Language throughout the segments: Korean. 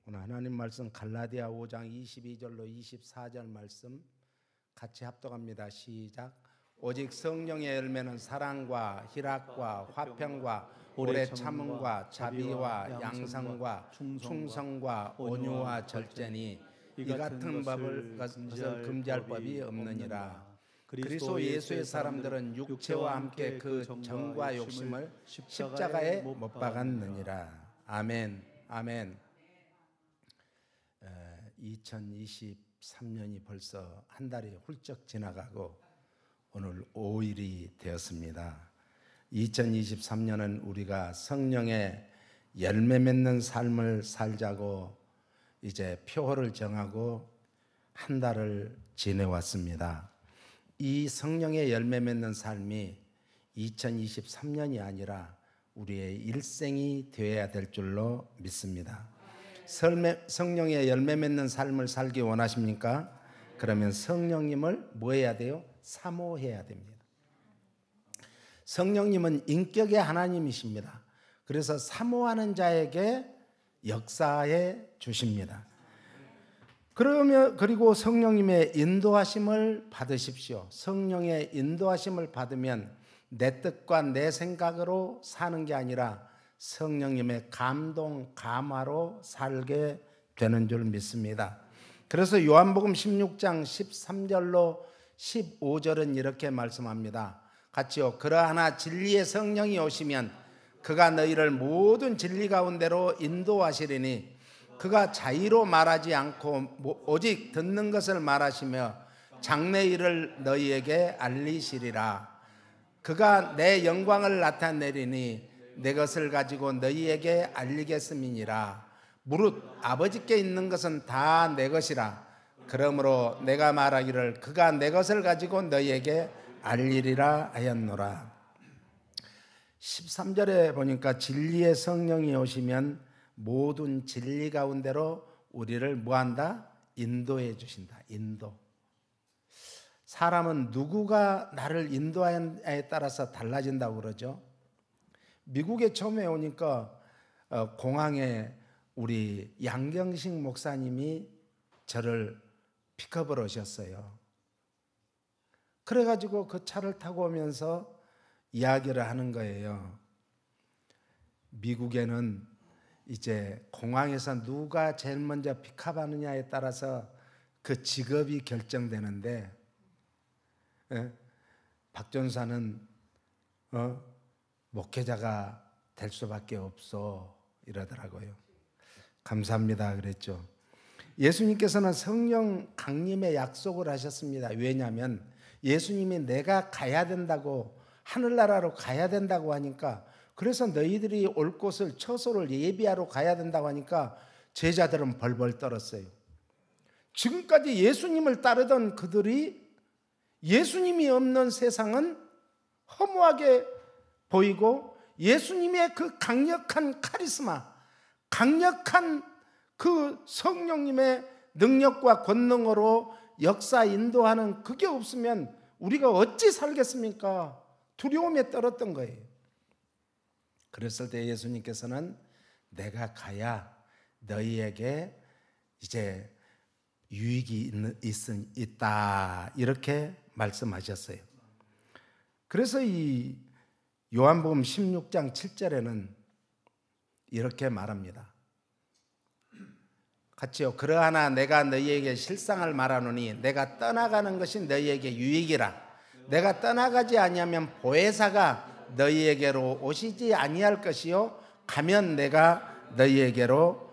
오늘 하나님 말씀 갈라디아 5장 22절로 24절 말씀 같이 합독합니다. 시작. 오직 성령의 열매는 사랑과 희락과 화평과 오래 참음과 자비와 양성과 충성과 온유와 절제니 이 같은 것을 금지할 법이 없느니라. 그리스도 예수의 사람들은 육체와 함께 그 정과 욕심을 십자가에 못 박았느니라. 아멘. 아멘. 2023년이 벌써 한 달이 훌쩍 지나가고 오늘 5일이 되었습니다. 2023년은 우리가 성령의 열매 맺는 삶을 살자고 이제 표어를 정하고 한 달을 지내왔습니다. 이 성령의 열매 맺는 삶이 2023년이 아니라 우리의 일생이 되어야 될 줄로 믿습니다. 성령의 열매 맺는 삶을 살기 원하십니까? 그러면 성령님을 뭐 해야 돼요? 사모해야 됩니다. 성령님은 인격의 하나님이십니다. 그래서 사모하는 자에게 역사해 주십니다. 그리고 성령님의 인도하심을 받으십시오. 성령의 인도하심을 받으면 내 뜻과 내 생각으로 사는 게 아니라 성령님의 감동, 감화로 살게 되는 줄 믿습니다. 그래서 요한복음 16장 13절로 15절은 이렇게 말씀합니다. 같이요. 그러하나 진리의 성령이 오시면 그가 너희를 모든 진리 가운데로 인도하시리니 그가 자의로 말하지 않고 오직 듣는 것을 말하시며 장래 일을 너희에게 알리시리라. 그가 내 영광을 나타내리니 내 것을 가지고 너희에게 알리겠음이니라. 무릇 아버지께 있는 것은 다 내 것이라. 그러므로 내가 말하기를 그가 내 것을 가지고 너희에게 알리리라 하였노라. 13절에 보니까 진리의 성령이 오시면 모든 진리 가운데로 우리를 뭐한다? 인도해 주신다. 인도. 사람은 누구가 나를 인도하느냐에 따라서 달라진다고 그러죠. 미국에 처음에 오니까 공항에 우리 양경식 목사님이 저를 픽업을 하셨어요. 그래가지고 그 차를 타고 오면서 이야기를 하는 거예요. 미국에는 이제 공항에서 누가 제일 먼저 픽업하느냐에 따라서 그 직업이 결정되는데 박 전사는 목회자가 될 수밖에 없어 이러더라고요. 감사합니다 그랬죠. 예수님께서는 성령 강림의 약속을 하셨습니다. 왜냐하면 예수님이 내가 가야 된다고 하늘나라로 가야 된다고 하니까 그래서 너희들이 올 곳을 처소를 예비하러 가야 된다고 하니까 제자들은 벌벌 떨었어요. 지금까지 예수님을 따르던 그들이 예수님이 없는 세상은 허무하게 보이고 예수님의 그 강력한 카리스마, 강력한 그 성령님의 능력과 권능으로 역사 인도하는 그게 없으면 우리가 어찌 살겠습니까? 두려움에 떨었던 거예요. 그랬을 때 예수님께서는 내가 가야 너희에게 이제 유익이 있다 이렇게 말씀하셨어요. 그래서 이 요한복음 16장 7절에는 이렇게 말합니다. 같이요. 그러하나 내가 너희에게 실상을 말하노니 내가 떠나가는 것이 너희에게 유익이라. 내가 떠나가지 아니하면 보혜사가 너희에게로 오시지 아니할 것이요 가면 내가 너희에게로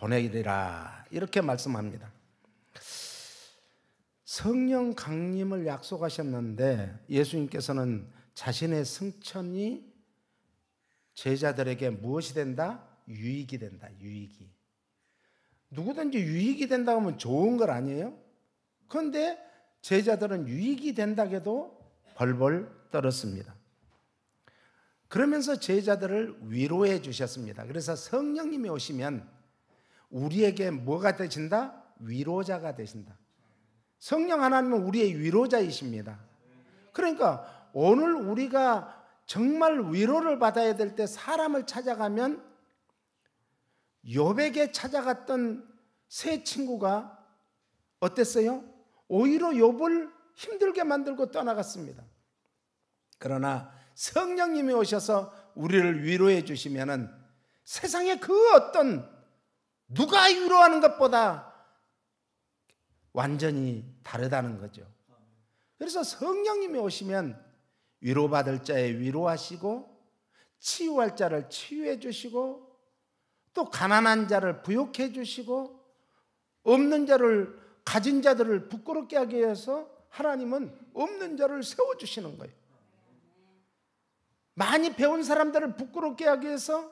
보내리라. 이렇게 말씀합니다. 성령 강림을 약속하셨는데 예수님께서는 자신의 승천이 제자들에게 무엇이 된다? 유익이 된다. 유익이. 누구든지 유익이 된다고 하면 좋은 걸 아니에요? 그런데 제자들은 유익이 된다고 해도 벌벌 떨었습니다. 그러면서 제자들을 위로해 주셨습니다. 그래서 성령님이 오시면 우리에게 뭐가 되신다? 위로자가 되신다. 성령 하나님은 우리의 위로자이십니다. 그러니까 오늘 우리가 정말 위로를 받아야 될 때 사람을 찾아가면 욥에게 찾아갔던 세 친구가 어땠어요? 오히려 욥을 힘들게 만들고 떠나갔습니다. 그러나 성령님이 오셔서 우리를 위로해 주시면은 세상에 그 어떤 누가 위로하는 것보다 완전히 다르다는 거죠. 그래서 성령님이 오시면 위로받을 자에 위로하시고 치유할 자를 치유해 주시고 또 가난한 자를 부욕해 주시고 없는 자를 가진 자들을 부끄럽게 하기 위해서 하나님은 없는 자를 세워주시는 거예요. 많이 배운 사람들을 부끄럽게 하기 위해서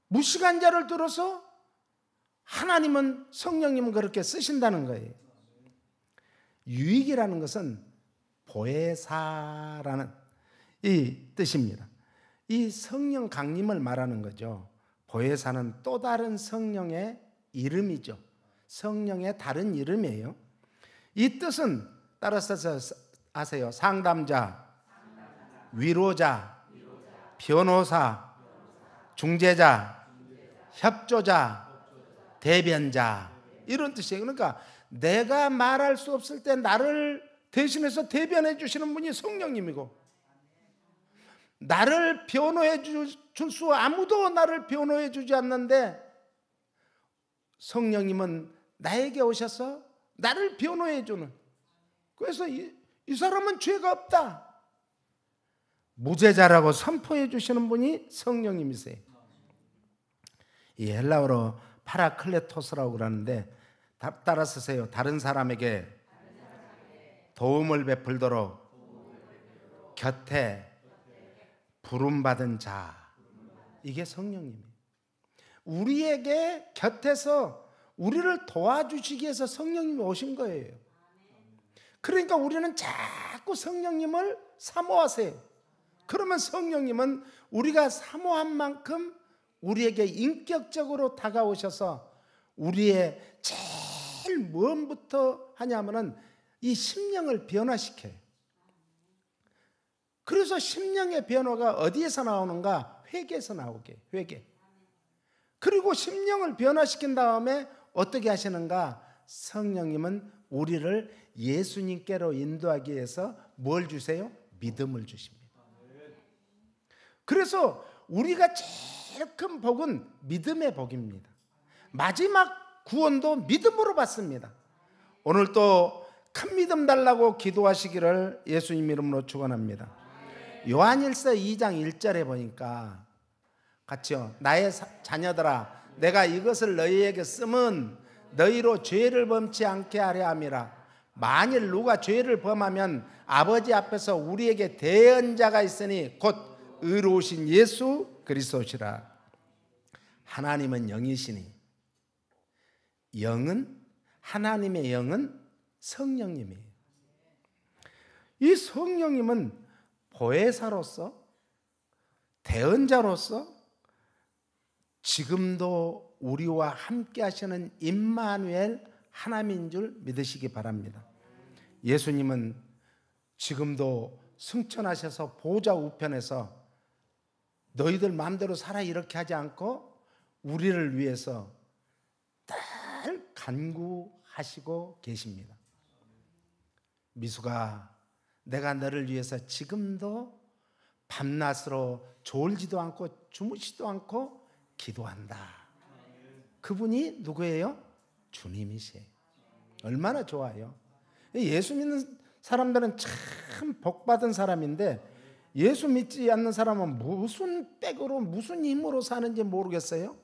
무식한 자를 들어서 하나님은 성령님은 그렇게 쓰신다는 거예요. 유익이라는 것은 보혜사라는 이 뜻입니다. 이 성령 강림을 말하는 거죠. 보혜사는 또 다른 성령의 이름이죠. 성령의 다른 이름이에요. 이 뜻은 따라서 아세요. 상담자, 위로자, 변호사, 중재자, 협조자, 대변자 이런 뜻이에요. 그러니까 내가 말할 수 없을 때 나를 대신해서 대변해 주시는 분이 성령님이고 나를 변호해 줄 수 아무도 나를 변호해 주지 않는데 성령님은 나에게 오셔서 나를 변호해 주는, 그래서 이 사람은 죄가 없다 무죄자라고 선포해 주시는 분이 성령님이세요. 이 헬라어로 파라클레토스라고 그러는데 따라 쓰세요. 다른 사람에게 도움을 베풀도록 곁에 부름받은 자, 이게 성령님이에요. 우리에게 곁에서 우리를 도와주시기 위해서 성령님이 오신 거예요. 그러니까 우리는 자꾸 성령님을 사모하세요. 그러면 성령님은 우리가 사모한 만큼 우리에게 인격적으로 다가오셔서 우리의 제일 무엇부터 하냐면은 이 심령을 변화시켜요. 그래서 심령의 변화가 어디에서 나오는가? 회개에서 나오게, 회개. 그리고 심령을 변화시킨 다음에 어떻게 하시는가? 성령님은 우리를 예수님께로 인도하기 위해서 뭘 주세요? 믿음을 주십니다. 그래서 우리가 제일 큰 복은 믿음의 복입니다. 마지막 구원도 믿음으로 받습니다. 오늘 또 큰 믿음 달라고 기도하시기를 예수님 이름으로 축원합니다. 요한일서 2장 1절에 보니까 같이요. 나의 자녀들아, 내가 이것을 너희에게 쓰면 너희로 죄를 범치 않게 하려 함이라. 만일 누가 죄를 범하면 아버지 앞에서 우리에게 대언자가 있으니 곧 의로우신 예수 그리스도시라. 하나님은 영이시니 영은, 하나님의 영은 성령님이에요. 이 성령님은 보혜사로서, 대언자로서 지금도 우리와 함께 하시는 임마누엘 하나님인 줄 믿으시기 바랍니다. 예수님은 지금도 승천하셔서 보좌 우편에서 너희들 마음대로 살아 이렇게 하지 않고 우리를 위해서 늘 간구하시고 계십니다. 미숙아, 내가 너를 위해서 지금도 밤낮으로 졸지도 않고 주무시지도 않고 기도한다. 그분이 누구예요? 주님이세요. 얼마나 좋아요. 예수 믿는 사람들은 참 복받은 사람인데 예수 믿지 않는 사람은 무슨 백으로 무슨 힘으로 사는지 모르겠어요.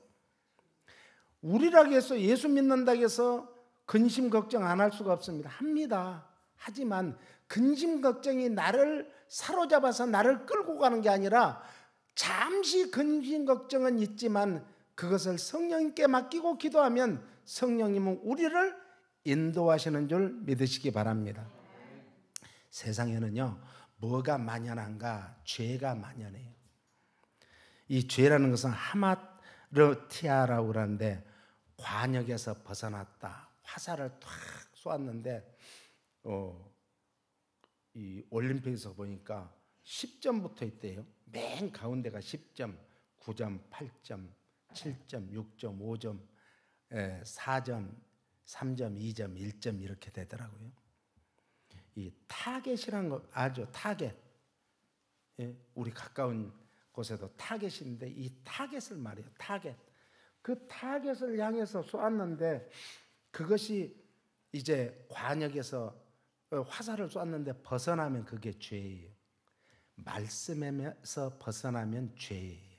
우리라고 해서 예수 믿는다고 해서 근심 걱정 안 할 수가 없습니다. 합니다. 하지만 근심 걱정이 나를 사로잡아서 나를 끌고 가는 게 아니라 잠시 근심 걱정은 있지만 그것을 성령님께 맡기고 기도하면 성령님은 우리를 인도하시는 줄 믿으시기 바랍니다. 세상에는요, 뭐가 만연한가? 죄가 만연해요. 이 죄라는 것은 하마르티아라고 그러는데 관역에서 벗어났다. 화살을 탁 쏘았는데 이 올림픽에서 보니까 10점부터 있대요. 맨 가운데가 10점, 9점, 8점, 7점, 6점, 5점, 4점, 3점, 2점, 1점 이렇게 되더라고요. 이 타겟이라는 거 아죠? 타겟. 우리 가까운 곳에도 타겟이 있는데 이 타겟을 말해요. 타겟. 그 타겟을 향해서 쏘았는데 그것이 이제 관역에서 화살을 쏘았는데 벗어나면 그게 죄예요. 말씀에서 벗어나면 죄예요.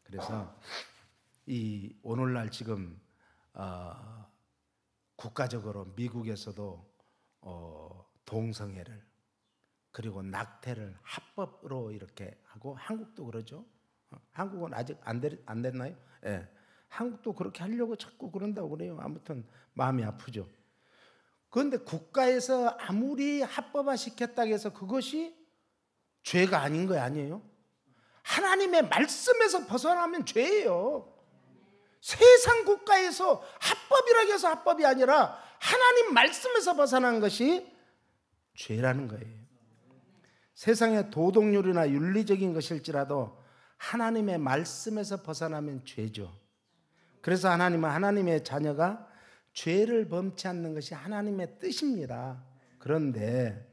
그래서 이 오늘날 지금 국가적으로 미국에서도 동성애를 그리고 낙태를 합법으로 이렇게 하고 한국도 그러죠. 한국은 아직 안 됐나요? 예. 한국도 그렇게 하려고 자꾸 그런다고 그래요. 아무튼 마음이 아프죠. 그런데 국가에서 아무리 합법화 시켰다고 해서 그것이 죄가 아닌 거 아니에요? 하나님의 말씀에서 벗어나면 죄예요. 세상 국가에서 합법이라고 해서 합법이 아니라 하나님 말씀에서 벗어난 것이 죄라는 거예요. 세상의 도덕률이나 윤리적인 것일지라도 하나님의 말씀에서 벗어나면 죄죠. 그래서 하나님은 하나님의 자녀가 죄를 범치 않는 것이 하나님의 뜻입니다. 그런데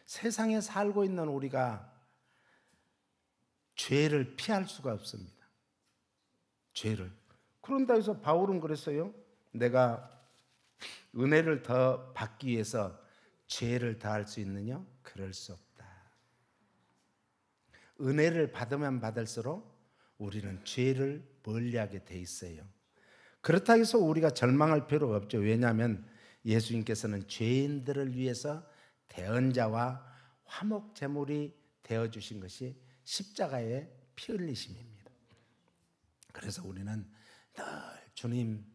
세상에 살고 있는 우리가 죄를 피할 수가 없습니다. 죄를. 그런다 해서 바울은 그랬어요. 내가 은혜를 더 받기 위해서 죄를 더할 수 있느냐? 그럴 수 없다. 은혜를 받으면 받을수록 우리는 죄를 멀리하게 돼 있어요. 그렇다고 해서 우리가 절망할 필요가 없죠. 왜냐하면 예수님께서는 죄인들을 위해서 대언자와 화목 제물이 되어주신 것이 십자가의 피 흘리심입니다. 그래서 우리는 늘 주님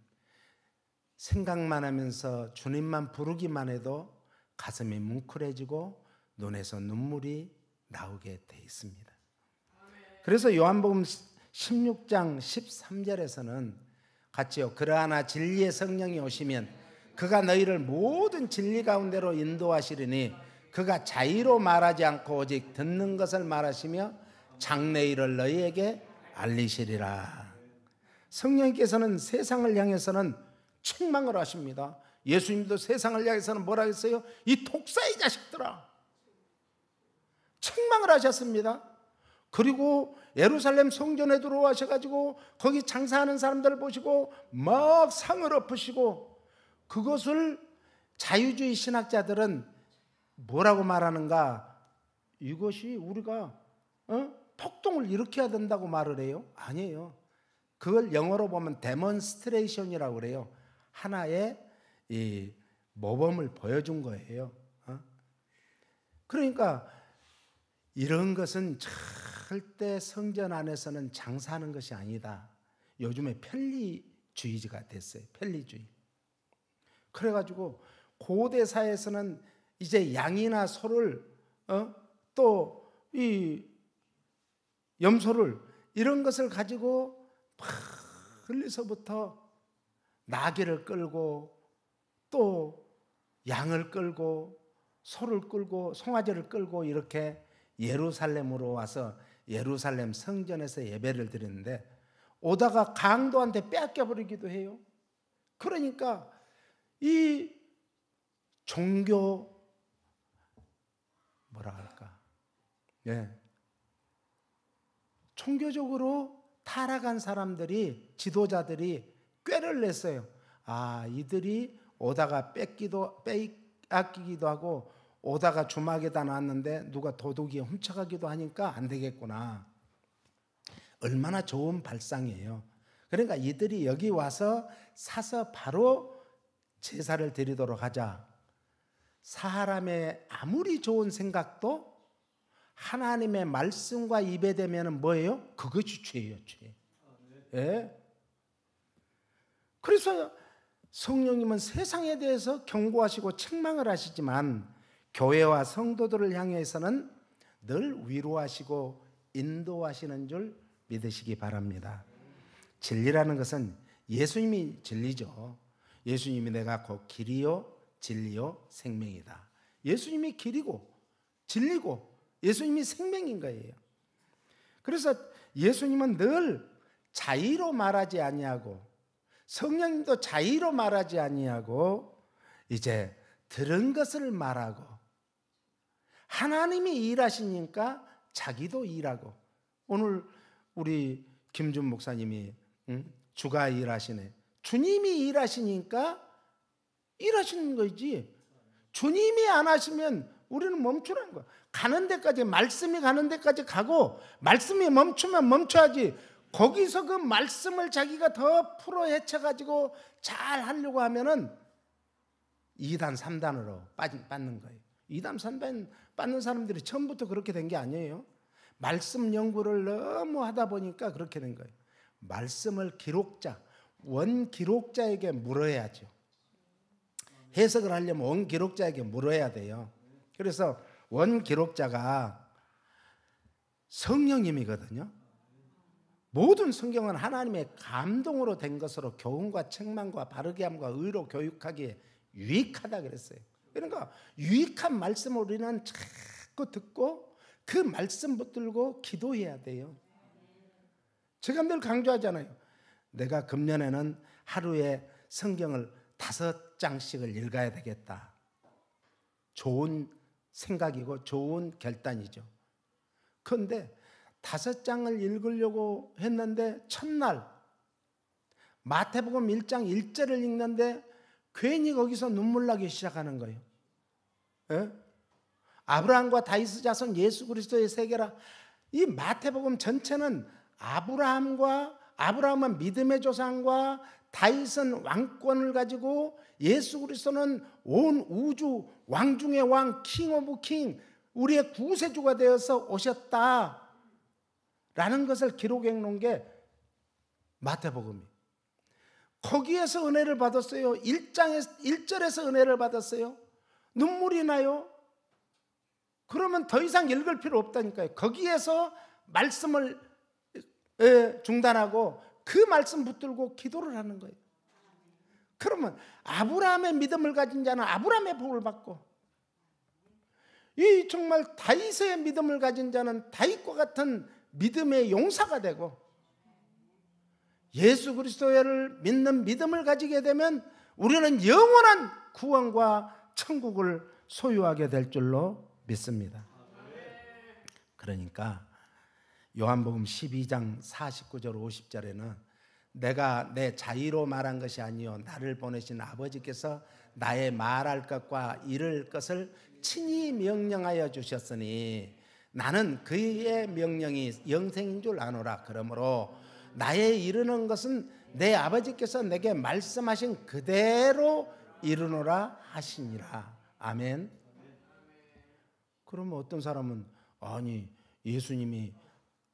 생각만 하면서 주님만 부르기만 해도 가슴이 뭉클해지고 눈에서 눈물이 나오게 돼 있습니다. 그래서 요한복음 16장 13절에서는 같이요. 그러하나 진리의 성령이 오시면 그가 너희를 모든 진리 가운데로 인도하시리니 그가 자의로 말하지 않고 오직 듣는 것을 말하시며 장래일을 너희에게 알리시리라. 성령께서는 세상을 향해서는 책망을 하십니다. 예수님도 세상을 향해서는 뭐라 했어요? 이 독사의 자식들아, 책망을 하셨습니다. 그리고 예루살렘 성전에 들어와셔가지고 거기 장사하는 사람들을 보시고 막 상을 엎으시고, 그것을 자유주의 신학자들은 뭐라고 말하는가? 이것이 우리가 폭동을 일으켜야 된다고 말을 해요. 아니에요. 그걸 영어로 보면 데몬스트레이션이라고 그래요. 하나의 이 모범을 보여준 거예요. 그러니까 이런 것은 절대 성전 안에서는 장사하는 것이 아니다. 요즘에 편리주의가 됐어요. 편리주의. 그래가지고 고대 사회에서는 이제 양이나 소를 또 이 염소를 이런 것을 가지고 멀리서부터 나귀를 끌고 또 양을 끌고 소를 끌고 송아지를 끌고 이렇게 예루살렘으로 와서 예루살렘 성전에서 예배를 드리는데 오다가 강도한테 빼앗겨 버리기도 해요. 그러니까 이 종교 뭐라 할까? 종교적으로 타락한 사람들이, 지도자들이 꾀를 냈어요. 아, 이들이 오다가 빼앗기기도 하고 오다가 주막에다 놨는데 누가 도둑이 훔쳐가기도 하니까 안 되겠구나. 얼마나 좋은 발상이에요. 그러니까 이들이 여기 와서 사서 바로 제사를 드리도록 하자. 사람의 아무리 좋은 생각도 하나님의 말씀과 입에 대면 뭐예요? 그것이 죄예요, 죄. 예? 그래서 성령님은 세상에 대해서 경고하시고 책망을 하시지만 교회와 성도들을 향해서는 늘 위로하시고 인도하시는 줄 믿으시기 바랍니다. 진리라는 것은 예수님이 진리죠. 예수님이 내가 곧 길이요 진리요 생명이다. 예수님이 길이고 진리고 예수님이 생명인 거예요. 그래서 예수님은 늘 자의로 말하지 아니하고 성령님도 자의로 말하지 아니하고 이제 들은 것을 말하고 하나님이 일하시니까 자기도 일하고 오늘 우리 김준 목사님이 주가 일하시네. 주님이 일하시니까 일하시는 거지. 주님이 안 하시면 우리는 멈추라는 거야. 가는 데까지 말씀이 가는 데까지 가고 말씀이 멈추면 멈춰야지. 거기서 그 말씀을 자기가 더 풀어 헤쳐가지고 잘 하려고 하면은 2단 3단으로 빠는 거예요. 2단 3단 빠는 사람들이 처음부터 그렇게 된 게 아니에요. 말씀 연구를 너무 하다 보니까 그렇게 된 거예요. 말씀을 기록자, 원 기록자에게 물어야죠. 해석을 하려면 원 기록자에게 물어야 돼요. 그래서 원 기록자가 성령님이거든요. 모든 성경은 하나님의 감동으로 된 것으로 교훈과 책망과 바르게 함과 의로 교육하기에 유익하다 그랬어요. 그러니까 유익한 말씀을 우리는 자꾸 듣고 그 말씀 붙들고 기도해야 돼요. 제가 늘 강조하잖아요. 내가 금년에는 하루에 성경을 5장씩을 읽어야 되겠다. 좋은 생각이고 좋은 결단이죠. 그런데 5장을 읽으려고 했는데 첫날 마태복음 1장 1절을 읽는데 괜히 거기서 눈물 나기 시작하는 거예요. 예? 아브라함과 다윗의 자손 예수 그리스도의 세계라. 이 마태복음 전체는 아브라함은 믿음의 조상과 다윗은 왕권을 가지고 예수 그리스도는 온 우주 왕 중의 왕, 킹 오브 킹, 우리의 구세주가 되어서 오셨다 라는 것을 기록해 놓은 게 마태복음이. 거기에서 은혜를 받았어요. 1절에서 은혜를 받았어요. 눈물이 나요. 그러면 더 이상 읽을 필요 없다니까요. 거기에서 말씀을 중단하고 그 말씀 붙들고 기도를 하는 거예요. 그러면 아브라함의 믿음을 가진 자는 아브라함의 복을 받고, 이 정말 다윗의 믿음을 가진 자는 다윗과 같은 믿음의 용사가 되고, 예수 그리스도를 믿는 믿음을 가지게 되면 우리는 영원한 구원과 천국을 소유하게 될 줄로 믿습니다. 그러니까 요한복음 12장 49절 50절에는 내가 내 자의로 말한 것이 아니요 나를 보내신 아버지께서 나의 말할 것과 이를 것을 친히 명령하여 주셨으니 나는 그의 명령이 영생인 줄 아노라. 그러므로 나의 이르는 것은 내 아버지께서 내게 말씀하신 그대로 이르노라 하시니라. 아멘. 그러면 어떤 사람은 아니 예수님이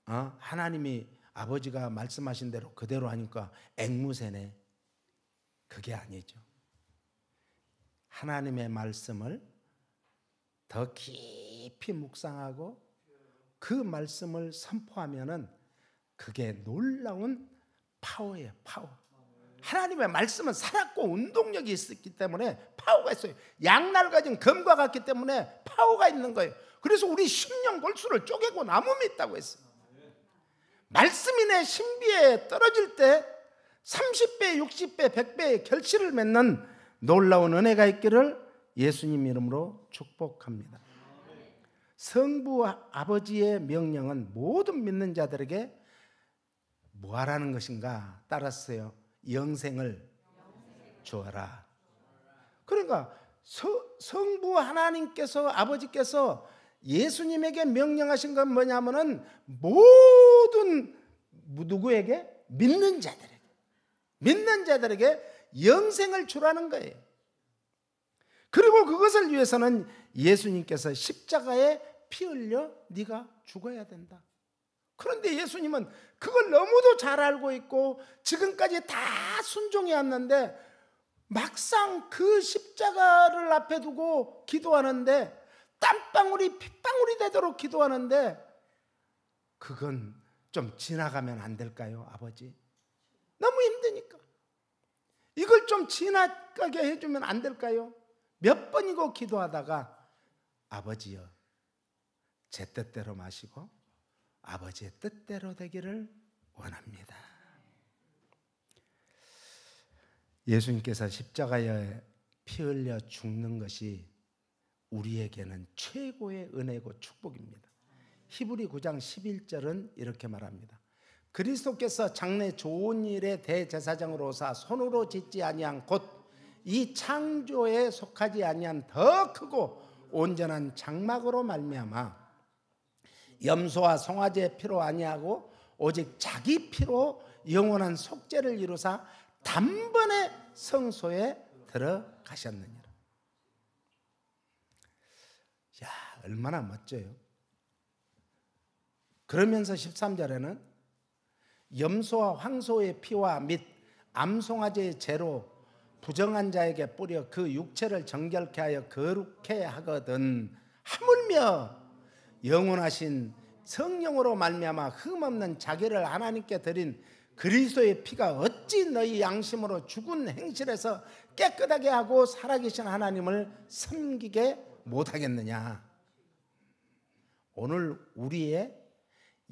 하나님이 아버지가 말씀하신 대로 그대로 하니까 앵무새네. 그게 아니죠. 하나님의 말씀을 더 깊이 묵상하고 그 말씀을 선포하면은 그게 놀라운 파워예요. 파워. 하나님의 말씀은 살았고 운동력이 있었기 때문에 파워가 있어요. 양날 가진 검과 같기 때문에 파워가 있는 거예요. 그래서 우리 심령 골수를 쪼개고 나무미 있다고 했어요. 말씀이 내 신비에 떨어질 때 30배, 60배, 100배의 결실을 맺는 놀라운 은혜가 있기를 예수님 이름으로 축복합니다. 성부 아버지의 명령은 모든 믿는 자들에게 뭐 하라는 것인가? 따랐어요. 영생을 주어라. 그러니까 성부 하나님께서 아버지께서 예수님에게 명령하신 건 뭐냐면은 모든 누구에게? 믿는 자들에게 영생을 주라는 거예요. 그리고 그것을 위해서는 예수님께서 십자가에 피 흘려 네가 죽어야 된다. 그런데 예수님은 그걸 너무도 잘 알고 있고 지금까지 다 순종해 왔는데 막상 그 십자가를 앞에 두고 기도하는데 땀방울이 핏방울이 되도록 기도하는데 그건 좀 지나가면 안 될까요, 아버지? 너무 힘드니까 이걸 좀 지나가게 해주면 안 될까요? 몇 번이고 기도하다가 아버지여 제 뜻대로 마시고 아버지의 뜻대로 되기를 원합니다. 예수님께서 십자가에 피 흘려 죽는 것이 우리에게는 최고의 은혜고 축복입니다. 히브리 9장 11절은 이렇게 말합니다. 그리스도께서 장래 좋은 일의 대제사장으로 오사 손으로 짓지 아니한 곧 이 창조에 속하지 아니한 더 크고 온전한 장막으로 말미암아 염소와 송아지의 피로 아니하고 오직 자기 피로 영원한 속죄를 이루사 단번에 성소에 들어가셨느니라. 야, 얼마나 멋져요. 그러면서 13절에는 염소와 황소의 피와 및 암송아지의 재로 부정한 자에게 뿌려 그 육체를 정결케 하여 거룩케 하거든 하물며 영원하신 성령으로 말미암아 흠없는 자기를 하나님께 드린 그리스도의 피가 어찌 너희 양심으로 죽은 행실에서 깨끗하게 하고 살아계신 하나님을 섬기게 못하겠느냐. 오늘 우리의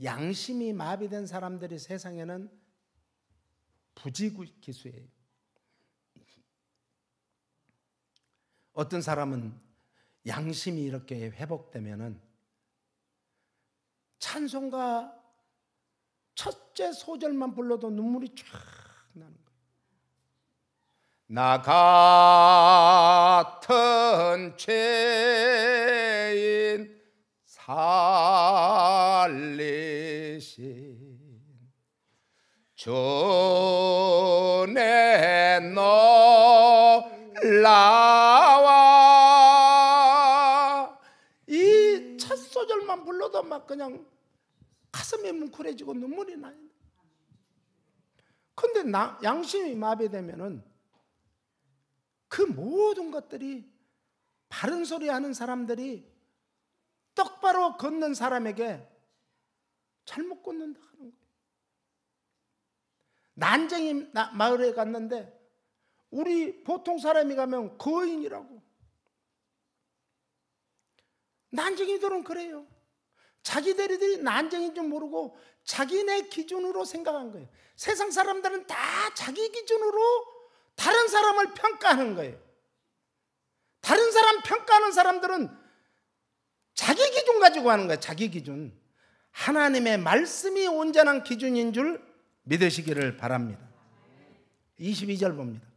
양심이 마비된 사람들이 세상에는 부지기수예요. 어떤 사람은 양심이 이렇게 회복되면은 찬송가 첫째 소절만 불러도 눈물이 쫙 나는 거예요. 나 같은 죄인 살리신 주의 놀라와 이 첫 소절만 불러도 막 그냥 가슴이 뭉클해지고 눈물이 나요. 근데 양심이 마비되면은 그 모든 것들이 바른 소리 하는 사람들이 똑바로 걷는 사람에게 잘못 걷는다 하는 거예요. 난쟁이 마을에 갔는데 우리 보통 사람이 가면 거인이라고. 난쟁이들은 그래요. 자기들이 난쟁인 줄 모르고 자기네 기준으로 생각한 거예요. 세상 사람들은 다 자기 기준으로 다른 사람을 평가하는 거예요. 다른 사람 평가하는 사람들은 자기 기준 가지고 하는 거예요. 자기 기준. 하나님의 말씀이 온전한 기준인 줄 믿으시기를 바랍니다. 22절 봅니다.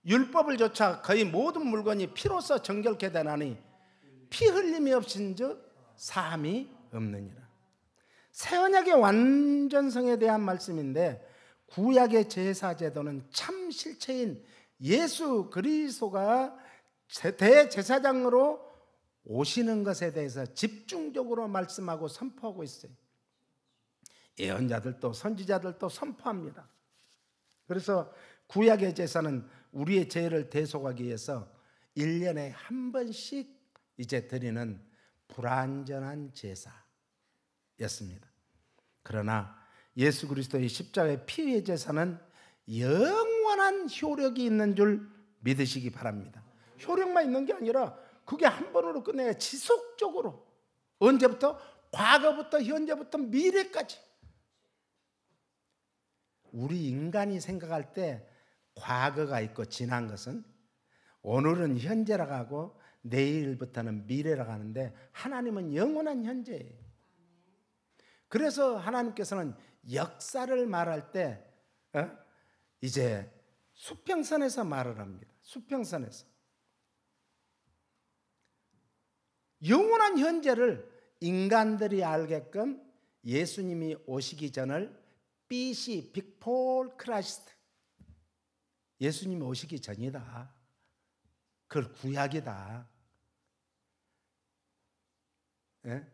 율법을 조차 거의 모든 물건이 피로써 정결케 되나니 피 흘림이 없은즉 사함이 없느니라. 새 언약의 완전성에 대한 말씀인데 구약의 제사 제도는 참 실체인 예수 그리스도가 대제사장으로 오시는 것에 대해서 집중적으로 말씀하고 선포하고 있어요. 예언자들도 선지자들도 선포합니다. 그래서 구약의 제사는 우리의 죄를 대속하기 위해서 1년에 한 번씩 이제 드리는 불완전한 제사였습니다. 그러나 예수 그리스도의 십자가의 피의 제사는 영원한 효력이 있는 줄 믿으시기 바랍니다. 효력만 있는 게 아니라 그게 한 번으로 끝내야 지속적으로 언제부터? 과거부터 현재부터 미래까지. 우리 인간이 생각할 때 과거가 있고 지난 것은 오늘은 현재라고 하고 내일부터는 미래라고 하는데 하나님은 영원한 현재예요. 그래서 하나님께서는 역사를 말할 때 이제 수평선에서 말을 합니다. 수평선에서 영원한 현재를 인간들이 알게끔 예수님이 오시기 전을 BC, 빅폴 크라이스트, 예수님이 오시기 전이다. 그걸 구약이다. 예?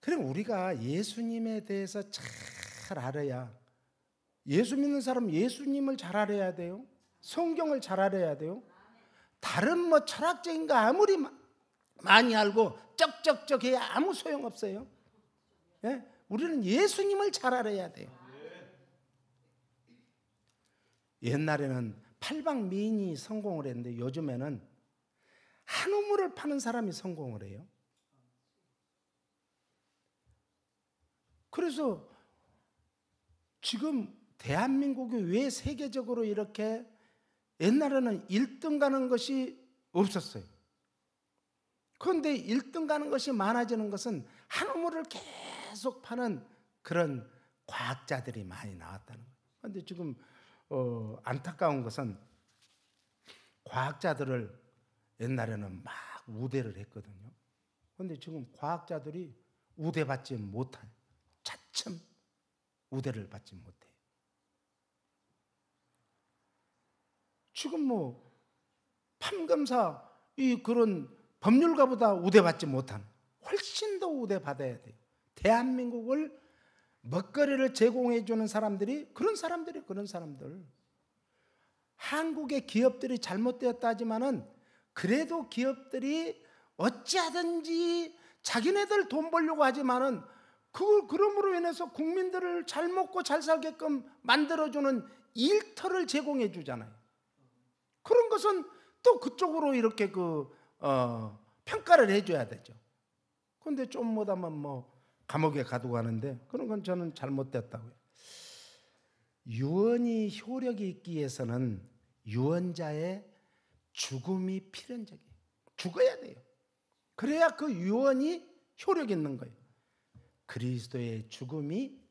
그럼 우리가 예수님에 대해서 잘 알아야, 예수 믿는 사람은 예수님을 잘 알아야 돼요. 성경을 잘 알아야 돼요. 다른 뭐 철학적인 거 아무리 많이 알고 쩍쩍쩍해야 아무 소용없어요. 예? 우리는 예수님을 잘 알아야 돼요. 옛날에는 팔방미인이 성공을 했는데 요즘에는 한우물을 파는 사람이 성공을 해요. 그래서 지금 대한민국이 왜 세계적으로 이렇게 옛날에는 1등 가는 것이 없었어요. 그런데 1등 가는 것이 많아지는 것은 한우물을 계속 파는 그런 과학자들이 많이 나왔다는 거예요. 그런데 지금 안타까운 것은 과학자들을 옛날에는 막 우대를 했거든요. 그런데 지금 과학자들이 우대받지 못해요. 차츰 우대를 받지 못해요. 지금 뭐 판검사 그런 법률가보다 우대받지 못한, 훨씬 더 우대받아야 돼요. 대한민국을 먹거리를 제공해 주는 사람들이 그런 사람들. 한국의 기업들이 잘못되었다 하지만은 그래도 기업들이 어찌하든지 자기네들 돈 벌려고 하지만은 그럼으로 인해서 국민들을 잘 먹고 잘 살게끔 만들어주는 일터를 제공해 주잖아요. 그런 것은 또 그쪽으로 이렇게 평가를 해줘야 되죠. 그런데 좀 못하면 뭐 감옥에 가두고 하는데 그런 건 저는 잘못됐다고요. 유언이 효력이 있기 위해서는 유언자의 죽음이 필연적이에요. 죽어야 돼요. 그래야 그 유언이 효력 있는 거예요. 그리스도의 죽음이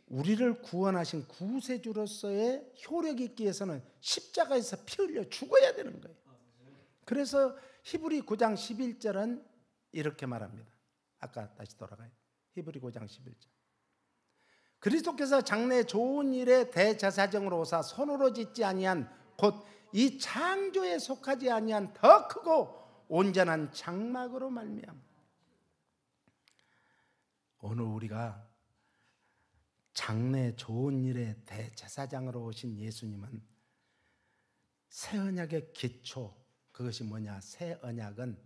우리를 구원하신 구세주로서의 효력이 있기 위해서는 십자가에서 피 흘려 죽어야 되는 거예요. 그래서 히브리 9장 11절은 이렇게 말합니다. 아까 다시 돌아가요. 히브리 9장 11절. 그리스도께서 장래 좋은 일에 대제사장으로 오사 손으로 짓지 아니한 곧 이 창조에 속하지 아니한 더 크고 온전한 장막으로 말미암아. 오늘 우리가 장래 좋은 일에 대제사장으로 오신 예수님은 새 언약의 기초, 그것이 뭐냐? 새 언약은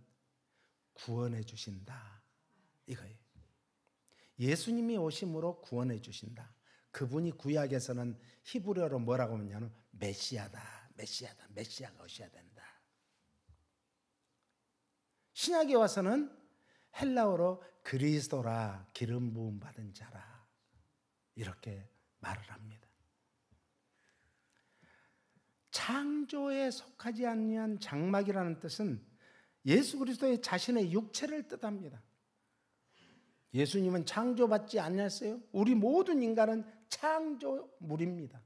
구원해 주신다, 이거예요. 예수님이 오심으로 구원해 주신다. 그분이 구약에서는 히브리어로 뭐라고 하냐면 메시아다. 메시아가 오셔야 된다. 신약에 와서는 헬라어로 그리스도라, 기름 부음 받은 자라, 이렇게 말을 합니다. 창조에 속하지 아니한 장막이라는 뜻은 예수 그리스도의 자신의 육체를 뜻합니다. 예수님은 창조받지 않았어요? 우리 모든 인간은 창조물입니다.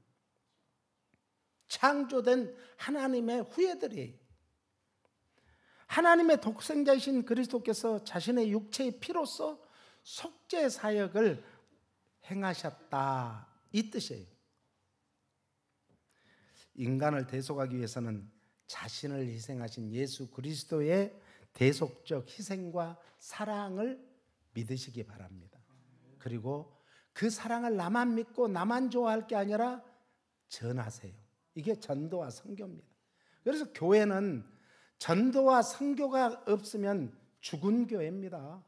창조된 하나님의 후예들이에요. 하나님의 독생자이신 그리스도께서 자신의 육체의 피로써 속죄 사역을 행하셨다, 이 뜻이에요. 인간을 대속하기 위해서는 자신을 희생하신 예수 그리스도의 대속적 희생과 사랑을 믿으시기 바랍니다. 그리고 그 사랑을 나만 믿고 나만 좋아할 게 아니라 전하세요. 이게 전도와 선교입니다. 그래서 교회는 전도와 선교가 없으면 죽은 교회입니다.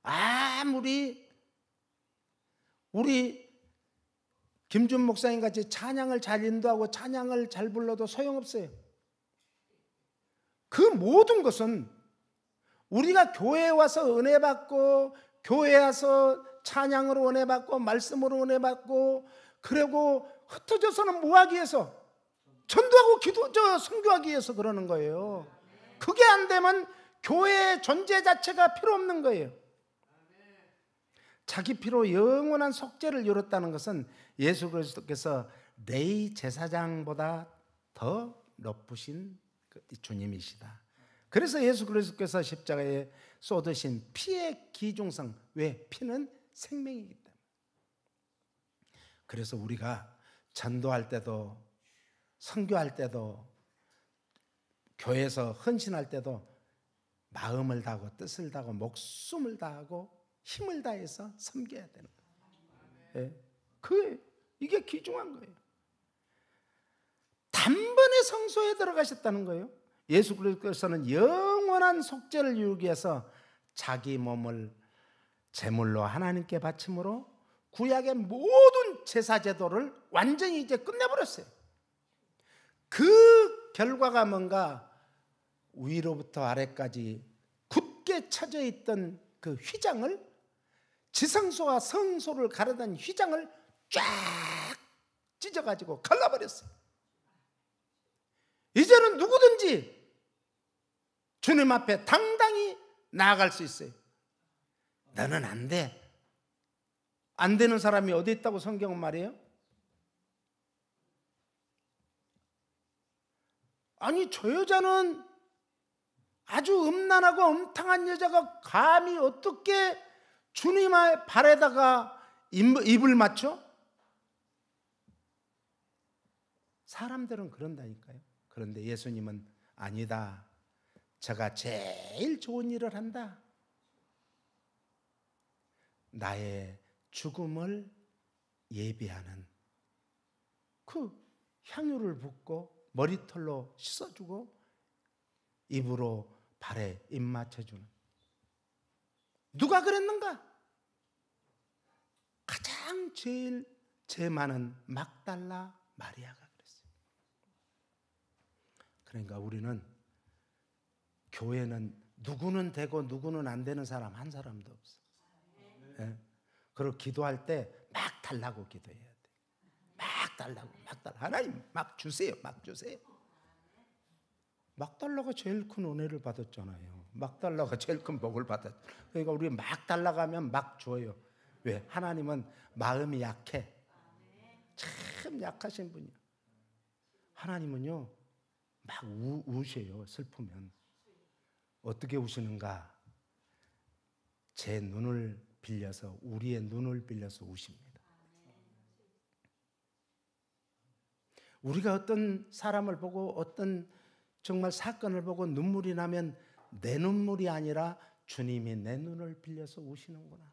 아무리 우리 김준 목사님 같이 찬양을 잘 인도하고 찬양을 잘 불러도 소용없어요. 그 모든 것은 우리가 교회에 와서 은혜 받고, 교회에 와서 찬양으로 은혜 받고, 말씀으로 은혜 받고, 그리고 흩어져서는 뭐 하기 위해서? 전도하고 선교하기 위해서 그러는 거예요. 그게 안 되면 교회의 존재 자체가 필요 없는 거예요. 자기 피로 영원한 속죄를 이뤘다는 것은 예수 그리스도께서 내 제사장보다 더 높으신 주님이시다. 그래서 예수 그리스도께서 십자가에 쏟으신 피의 기중성, 왜? 피는 생명이기 때문에. 그래서 우리가 전도할 때도, 선교할 때도, 교회에서 헌신할 때도 마음을 다하고 뜻을 다하고 목숨을 다하고 힘을 다해서 섬겨야 되는 거예요. 이게 귀중한 거예요. 단번에 성소에 들어가셨다는 거예요. 예수 그리스도께서는 영원한 속죄를 이루기 위해서 자기 몸을 제물로 하나님께 바침으로 구약의 모든 제사 제도를 완전히 이제 끝내버렸어요. 그 결과가 뭔가? 위로부터 아래까지 굳게 쳐져 있던 그 휘장을, 지성소와 성소를 가르던 휘장을 쫙 찢어가지고 갈라버렸어요. 이제는 누구든지 주님 앞에 당당히 나아갈 수 있어요. 너는 안 돼. 안 되는 사람이 어디 있다고 성경은 말해요? 아니, 저 여자는 아주 음란하고 음탕한 여자가 감히 어떻게 주님의 발에다가 입을 맞춰? 사람들은 그런다니까요. 그런데 예수님은 아니다. 저가 제일 좋은 일을 한다. 나의 죽음을 예비하는 그 향유를 붓고 머리털로 씻어주고 입으로 발에 입 맞춰주는, 누가 그랬는가? 가장 제일 죄 많은 막달라 마리아가 그랬어요. 그러니까 우리는 교회는 누구는 되고 누구는 안 되는 사람 한 사람도 없어. 예? 그리고 기도할 때 막 달라고 기도해야 돼. 막 달라고, 막 달라. 하나님 막 주세요, 막 주세요. 막 달라가 제일 큰 은혜를 받았잖아요. 막 달라가 제일 큰 복을 받았. 그러니까 우리 막 달라가면 막 줘요. 왜? 하나님은 마음이 약해. 참 약하신 분이야. 하나님은요 막 우셔요. 슬프면. 어떻게 우시는가? 제 눈을 빌려서, 우리의 눈을 빌려서 우십니다. 우리가 어떤 사람을 보고 어떤 정말 사건을 보고 눈물이 나면 내 눈물이 아니라 주님이 내 눈을 빌려서 우시는구나.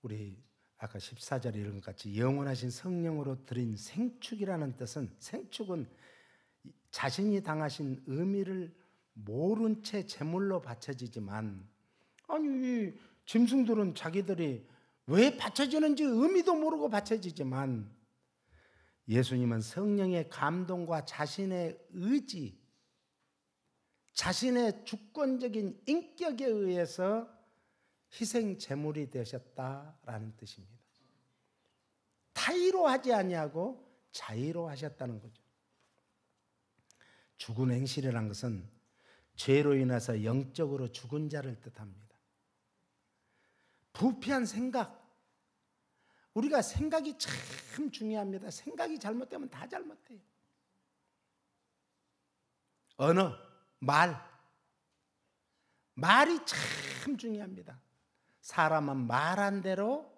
우리 아까 14절에 이런 것 같이 영원하신 성령으로 드린 생축이라는 뜻은, 생축은 자신이 당하신 의미를 모른 채 제물로 바쳐지지만, 아니 짐승들은 자기들이 왜 바쳐지는지 의미도 모르고 바쳐지지만, 예수님은 성령의 감동과 자신의 의지, 자신의 주권적인 인격에 의해서 희생 제물이 되셨다라는 뜻입니다. 타의로 하지 아니하고 자의로 하셨다는 거죠. 죽은 행실이라는 것은 죄로 인해서 영적으로 죽은 자를 뜻합니다. 부패한 생각, 우리가 생각이 참 중요합니다. 생각이 잘못되면 다 잘못돼요. 언어, 말이 참 중요합니다. 사람은 말한 대로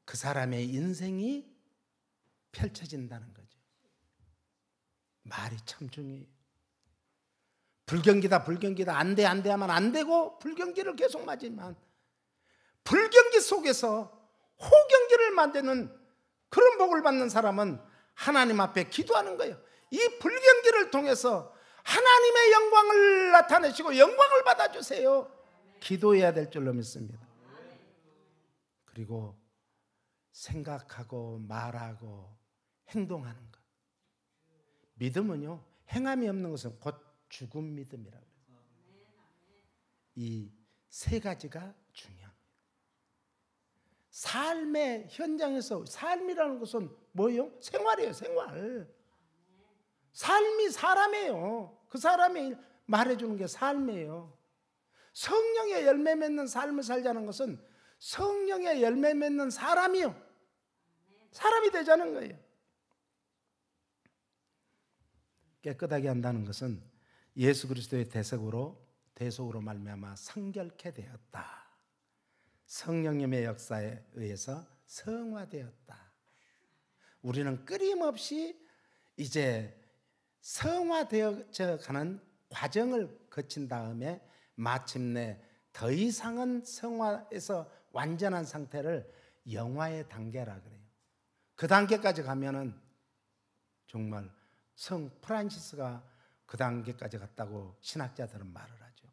그 사람의 인생이 펼쳐진다는 거죠. 말이 참 중요해요. 불경기다 안돼 하면 안 되고 불경기를 계속 맞으면 불경기 속에서 호경기를 만드는 그런 복을 받는 사람은 하나님 앞에 기도하는 거예요. 이 불경기를 통해서 하나님의 영광을 나타내시고 영광을 받아주세요. 기도해야 될 줄로 믿습니다. 그리고 생각하고 말하고 행동하는 것. 믿음은요, 행함이 없는 것은 곧 죽은 믿음이라고 해요. 이 세 가지가 중요합니다. 삶의 현장에서, 삶이라는 것은 뭐예요? 생활이에요, 생활. 삶이 사람이에요. 그 사람이 말해주는 게 삶이에요. 성령의 열매 맺는 삶을 살자는 것은 성령의 열매 맺는 사람이요, 사람이 되자는 거예요. 깨끗하게 한다는 것은 예수 그리스도의 대속으로 말미암아 성결케 되었다. 성령님의 역사에 의해서 성화되었다. 우리는 끊임없이 이제 성화되어져 가는 과정을 거친 다음에 마침내 더 이상은 성화에서 완전한 상태를 영화의 단계라 그래요. 그 단계까지 가면은 정말 성 프란시스가 그 단계까지 갔다고 신학자들은 말을 하죠.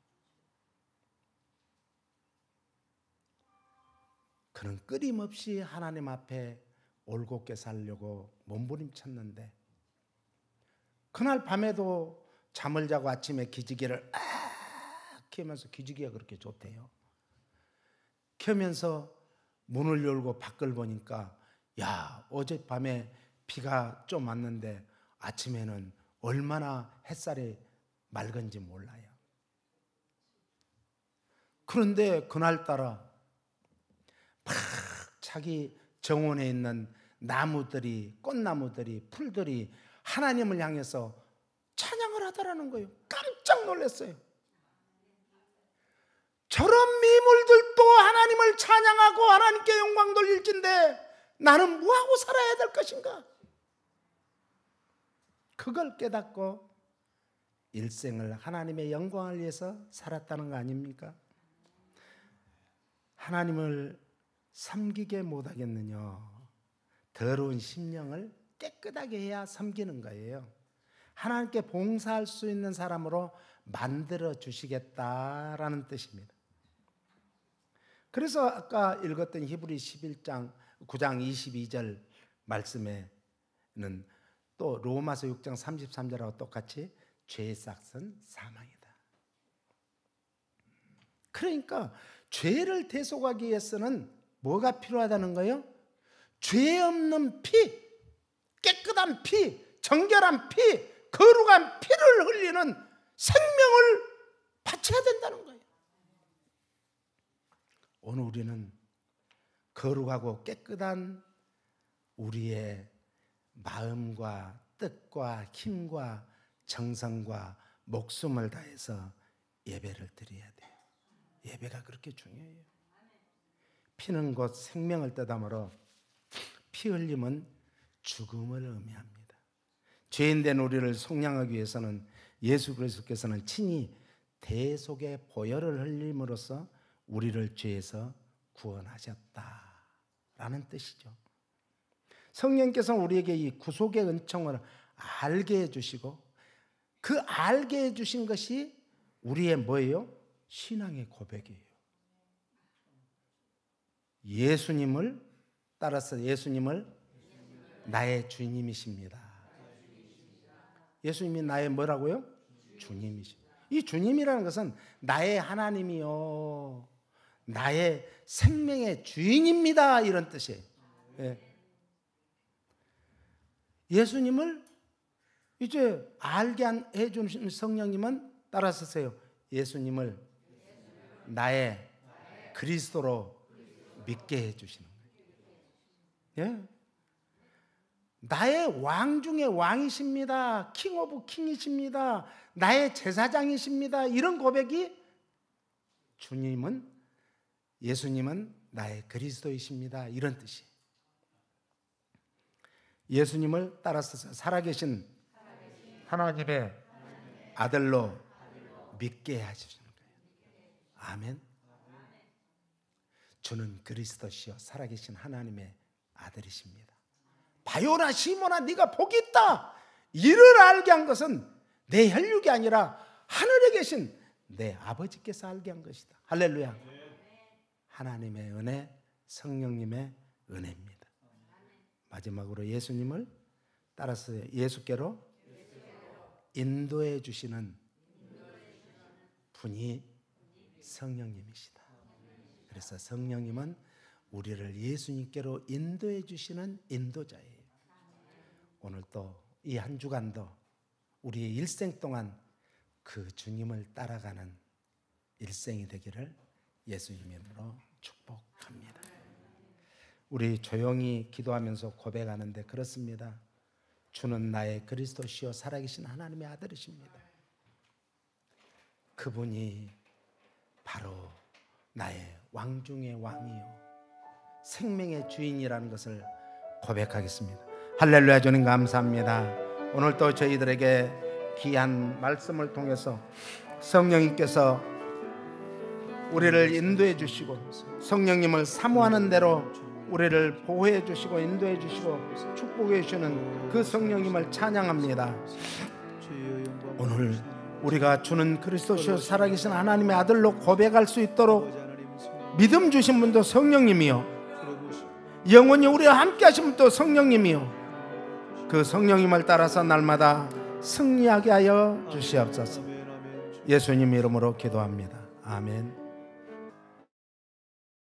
그는 끊임없이 하나님 앞에 올곧게 살려고 몸부림쳤는데 그날 밤에도 잠을 자고 아침에 기지개를 키우면서 기지개가 그렇게 좋대요. 키우면서 문을 열고 밖을 보니까 야, 어젯밤에 비가 좀 왔는데 아침에는 얼마나 햇살이 맑은지 몰라요. 그런데 그날따라 막 자기 정원에 있는 나무들이, 꽃나무들이, 풀들이 하나님을 향해서 찬양을 하더라는 거예요. 깜짝 놀랐어요. 저런 미물들도 하나님을 찬양하고 하나님께 영광 돌릴진데 나는 뭐하고 살아야 될 것인가? 그걸 깨닫고 일생을 하나님의 영광을 위해서 살았다는 거 아닙니까? 하나님을 섬기게 못하겠느냐? 더러운 심령을 깨끗하게 해야 섬기는 거예요. 하나님께 봉사할 수 있는 사람으로 만들어 주시겠다라는 뜻입니다. 그래서 아까 읽었던 히브리 11장 9장 22절 말씀에는 또 로마서 6장 33절하고 똑같이 죄의 싹은 사망이다. 그러니까 죄를 대속하기 위해서는 뭐가 필요하다는 거예요? 죄 없는 피, 깨끗한 피, 정결한 피, 거룩한 피를 흘리는 생명을 바쳐야 된다는 거예요. 오늘 우리는 거룩하고 깨끗한 우리의 마음과 뜻과 힘과 정성과 목숨을 다해서 예배를 드려야 돼요. 예배가 그렇게 중요해요. 피는 곧 생명을 뜻하므로 피 흘림은 죽음을 의미합니다. 죄인된 우리를 속량하기 위해서는 예수 그리스도께서는 친히 대속의 보혈을 흘림으로써 우리를 죄에서 구원하셨다라는 뜻이죠. 성령께서는 우리에게 이 구속의 은총을 알게 해주시고 그 알게 해주신 것이 우리의 뭐예요? 신앙의 고백이에요. 예수님을 따라서 예수님을 나의 주님이십니다. 예수님이 나의 뭐라고요? 주님이십니다. 이 주님이라는 것은 나의 하나님이요, 나의 생명의 주인입니다, 이런 뜻이에요. 예. 예수님을 이제 알게 해주는 성령님은 따라서 세요. 예수님을 나의 그리스도로 믿게 해주시는 거예요. 예? 나의 왕 중에 왕이십니다. 킹 오브 킹이십니다. 나의 제사장이십니다. 이런 고백이 예수님은 나의 그리스도이십니다. 이런 뜻이에요. 예수님을 따라서 살아계신 하나님의 아들로 믿게 해주시는 거예요. 아멘. 주는 그리스도시요 살아계신 하나님의 아들이십니다. 바요나 시몬아 네가 복이 있다. 이를 알게 한 것은 내 혈육이 아니라 하늘에 계신 내 아버지께서 알게 한 것이다. 할렐루야. 하나님의 은혜, 성령님의 은혜입니다. 마지막으로 예수님을 따라서 예수께로 인도해 주시는 분이 성령님이시다. 그래서 성령님은 우리를 예수님께로 인도해 주시는 인도자예요. 오늘 또 이 한 주간도 우리의 일생 동안 그 주님을 따라가는 일생이 되기를 예수님 이름으로 축복합니다. 우리 조용히 기도하면서 고백하는데 그렇습니다. 주는 나의 그리스도시요 살아계신 하나님의 아들이십니다. 그분이 바로 나의 왕 중의 왕이요 생명의 주인이라는 것을 고백하겠습니다. 할렐루야. 주님 감사합니다. 오늘 또 저희들에게 귀한 말씀을 통해서 성령님께서 우리를 인도해 주시고 성령님을 사모하는 대로 우리를 보호해 주시고 인도해 주시고 축복해 주시는 그 성령님을 찬양합니다. 오늘 우리가 주는 그리스도시요 살아계신 하나님의 아들로 고백할 수 있도록 믿음 주신 분도 성령님이요 영원히 우리와 함께 하신 분도 성령님이요 그 성령님을 따라서 날마다 승리하게 하여 주시옵소서. 예수님 이름으로 기도합니다. 아멘.